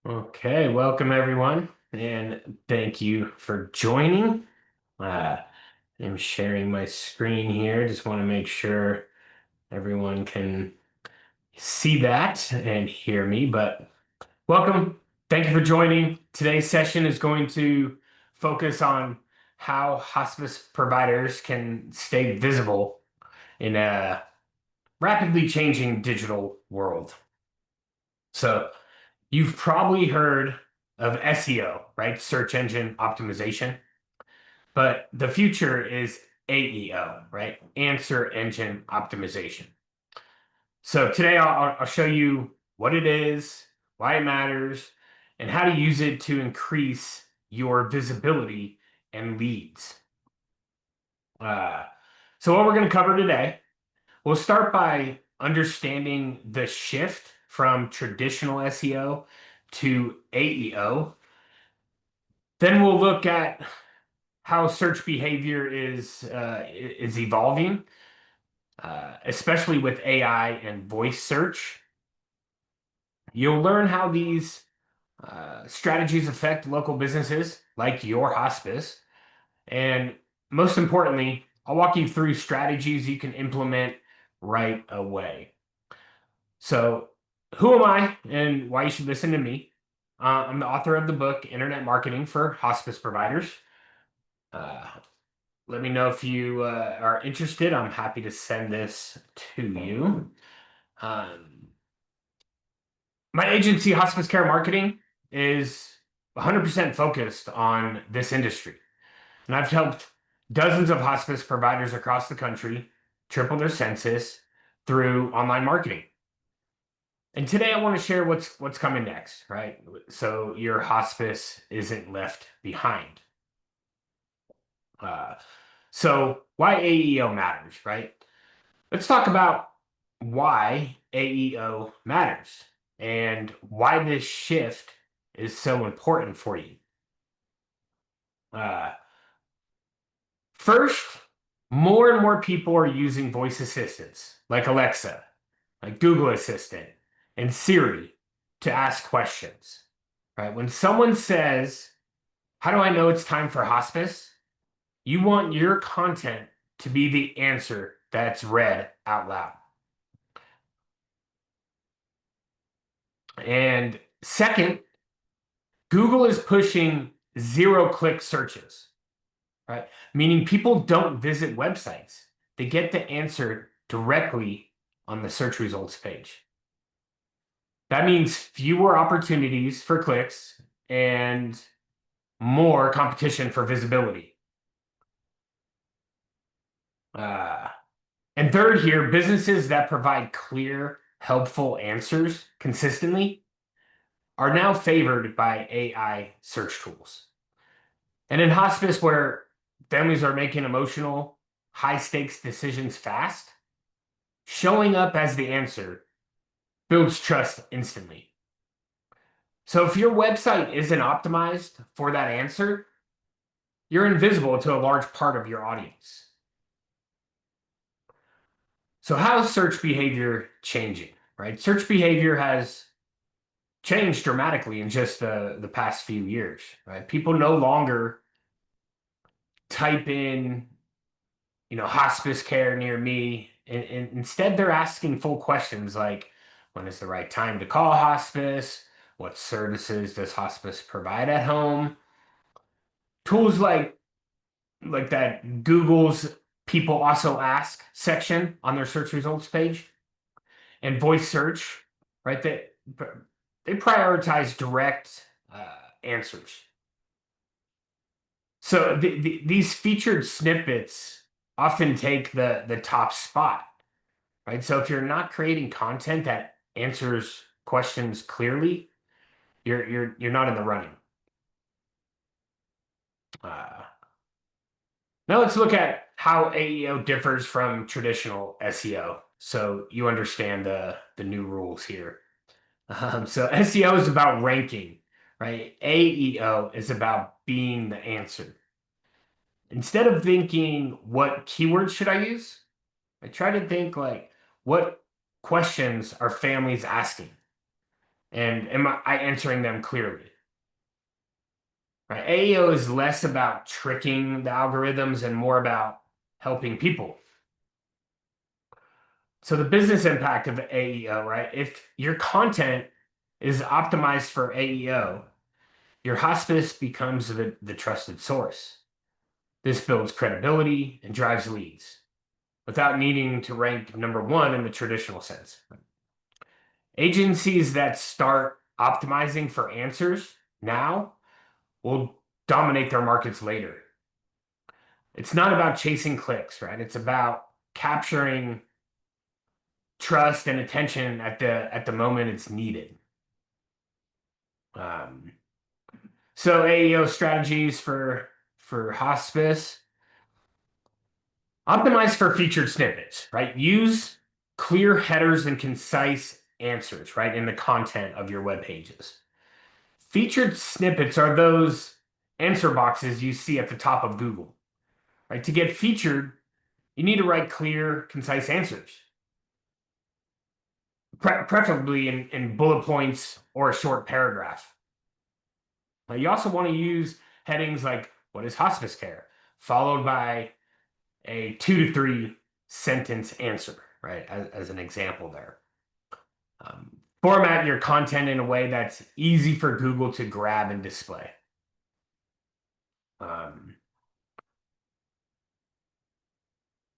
Okay, welcome everyone, and thank you for joining. I'm sharing my screen here. Just want to make sure everyone can see that and hear me, but welcome. Thank you for joining. Today's session is going to focus on how hospice providers can stay visible in a rapidly changing digital world. So, you've probably heard of SEO, right? Search engine optimization. But the future is AEO, right? Answer engine optimization. So today I'll show you what it is, why it matters, and how to use it to increase your visibility and leads. Uh, so what we're going to cover today, we'll start by understanding the shift from traditional SEO to AEO. Then we'll look at how search behavior is evolving, especially with AI and voice search. You'll learn how these strategies affect local businesses like your hospice. And most importantly, I'll walk you through strategies you can implement right away. So, who am I and why you should listen to me? I'm the author of the book, Internet Marketing for Hospice Providers. Uh, Let me know if you are interested. I'm happy to send this to you. Um, my agency, Hospice Care Marketing, is 100% focused on this industry. And I've helped dozens of hospice providers across the country triple their census through online marketing. And today I want to share what's coming next, right? So your hospice isn't left behind. Uh, so why AEO matters, right? Let's talk about why AEO matters and why this shift is so important for you. Uh, First, more and more people are using voice assistants like Alexa, like Google Assistant, and Siri to ask questions. Right? When someone says, "How do I know it's time for hospice?" You want your content to be the answer that's read out loud. And second, Google is pushing zero-click searches, right? Meaning people don't visit websites. They get the answer directly on the search results page. That means fewer opportunities for clicks and more competition for visibility. Uh, and third here, businesses that provide clear, helpful answers consistently are now favored by AI search tools. And in hospice, where families are making emotional, high stakes decisions fast, showing up as the answer builds trust instantly. So if your website isn't optimized for that answer, you're invisible to a large part of your audience. So how is search behavior changing, right? Search behavior has changed dramatically in just the past few years, right? People no longer type in, hospice care near me. And instead, they're asking full questions like, when is the right time to call hospice? What services does hospice provide at home? Tools like that Google's people also ask section on their search results page and voice search, right? They prioritize direct answers. So these featured snippets often take the top spot, right? So if you're not creating content that answers questions clearly, you're not in the running. Uh, Now let's look at how AEO differs from traditional SEO, so you understand the new rules here. So SEO is about ranking, right? AEO is about being the answer. Instead of thinking what keywords should I use, I try to think like what questions are families asking? And am I answering them clearly? Right? AEO is less about tricking the algorithms and more about helping people. So the business impact of AEO, right? If your content is optimized for AEO, your hospice becomes the trusted source. This builds credibility and drives leads without needing to rank number one in the traditional sense. Agencies that start optimizing for answers now will dominate their markets later. It's not about chasing clicks, right? It's about capturing trust and attention at the moment it's needed. Um, so AEO strategies for hospice. Optimize for featured snippets, right? Use clear headers and concise answers, right, in the content of your web pages. Featured snippets are those answer boxes you see at the top of Google, right? To get featured, you need to write clear, concise answers, preferably in bullet points or a short paragraph. Now, you also want to use headings like, what is hospice care? Followed by a 2 to 3 sentence answer, right? As an example there. Format your content in a way that's easy for Google to grab and display.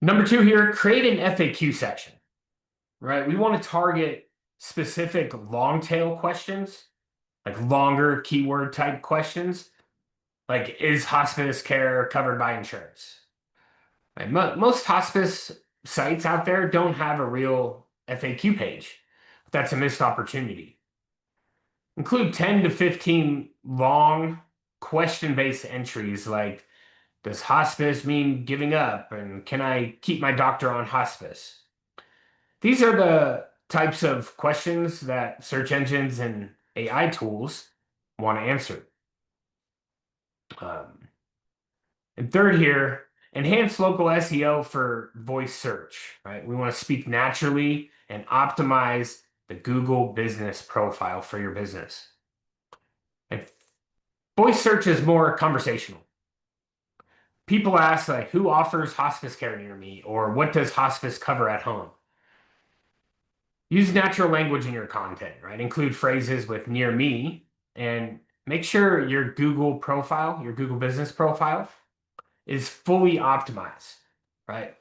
Number 2 here, create an FAQ section, right? We want to target specific long tail questions, like longer keyword type questions, like is hospice care covered by insurance? Right? Most hospice sites out there don't have a real FAQ page. That's a missed opportunity. Include 10 to 15 long question-based entries like, does hospice mean giving up? And can I keep my doctor on hospice? These are the types of questions that search engines and AI tools want to answer. And third here, enhance local SEO for voice search, right? We want to speak naturally and optimize the Google business profile for your business. And voice search is more conversational. People ask, like, who offers hospice care near me? Or what does hospice cover at home? Use natural language in your content, right? Include phrases with near me and make sure your Google profile, your Google business profile, is fully optimized, right?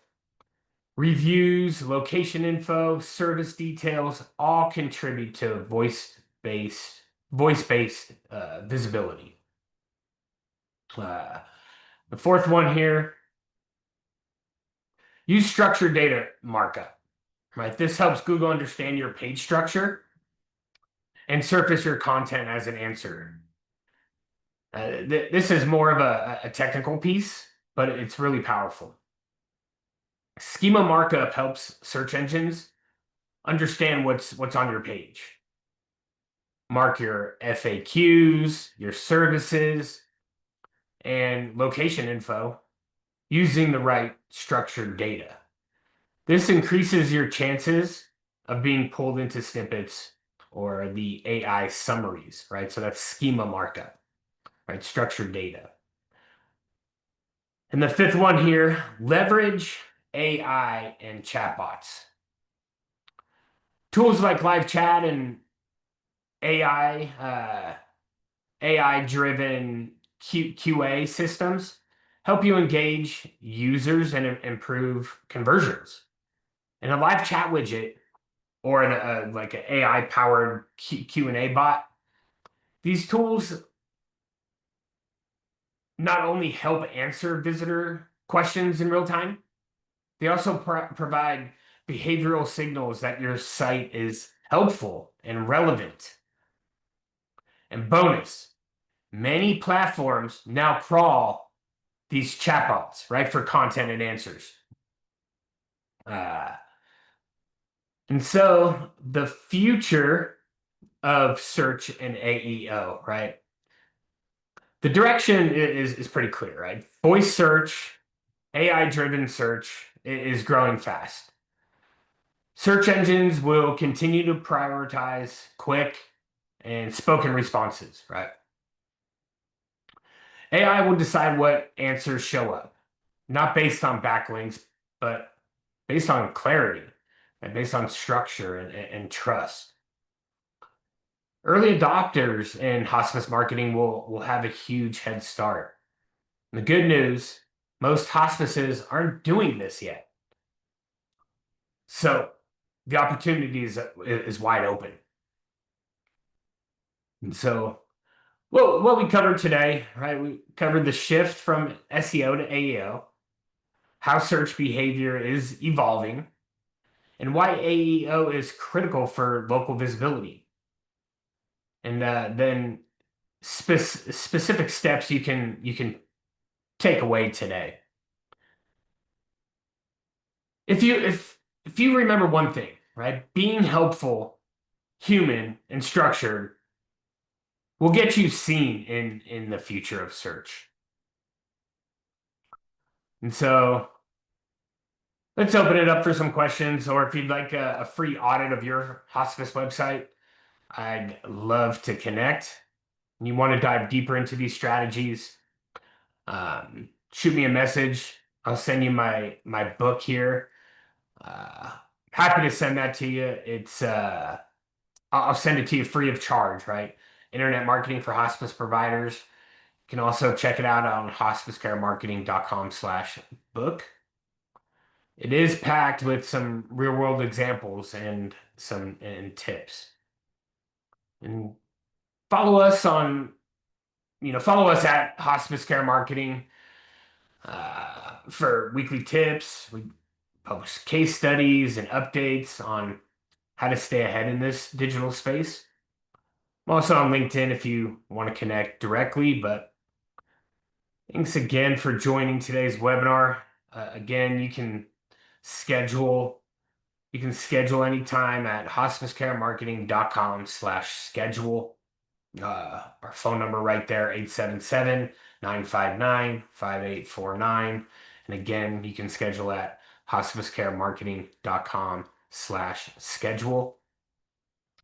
Reviews, location info, service details all contribute to voice-based visibility. The fourth one here, use structured data markup, right? This helps Google understand your page structure and surface your content as an answer. This is more of a technical piece, but it's really powerful. Schema markup helps search engines understand what's on your page. Mark your FAQs, your services, and location info using the right structured data. This increases your chances of being pulled into snippets or the AI summaries, right? So that's schema markup, right? Structured data. And the fifth one here, leverage AI and chatbots. Tools like live chat and AI-driven QA systems help you engage users and improve conversions. And a live chat widget or like an AI-powered Q&A bot, these tools not only help answer visitor questions in real time, they also provide behavioral signals that your site is helpful and relevant. And bonus, many platforms now crawl these chatbots, right, for content and answers. And so the future of search and AEO, right? The direction is pretty clear, right? Voice search, AI-driven search is growing fast. Search engines will continue to prioritize quick, and spoken responses, right? AI will decide what answers show up, not based on backlinks, but based on clarity and based on structure and trust. Early adopters in hospice marketing will have a huge head start. And the good news, most hospices aren't doing this yet. So the opportunity is wide open. And so what we covered today, right? We covered the shift from SEO to AEO, how search behavior is evolving, and why AEO is critical for local visibility. And then specific steps you can take away today. If you remember one thing, right? Being helpful, human, and structured will get you seen in the future of search. And so let's open it up for some questions, or if you'd like a free audit of your hospice website, I'd love to connect. And you want to dive deeper into these strategies, shoot me a message. I'll send you my book here. Uh, Happy to send that to you. I'll send it to you free of charge, right? Internet marketing for hospice providers. You can also check it out on hospicecaremarketing.com/book. It is packed with some real world examples and some and tips. And follow us on, follow us at Hospice Care Marketing for weekly tips. We publish case studies and updates on how to stay ahead in this digital space. I'm also on LinkedIn if you want to connect directly, but thanks again for joining today's webinar. Again, schedule you can schedule anytime at hospicecaremarketing.com/schedule. Our phone number right there, 877-959-5849. And again, you can schedule at hospicecaremarketing.com/schedule.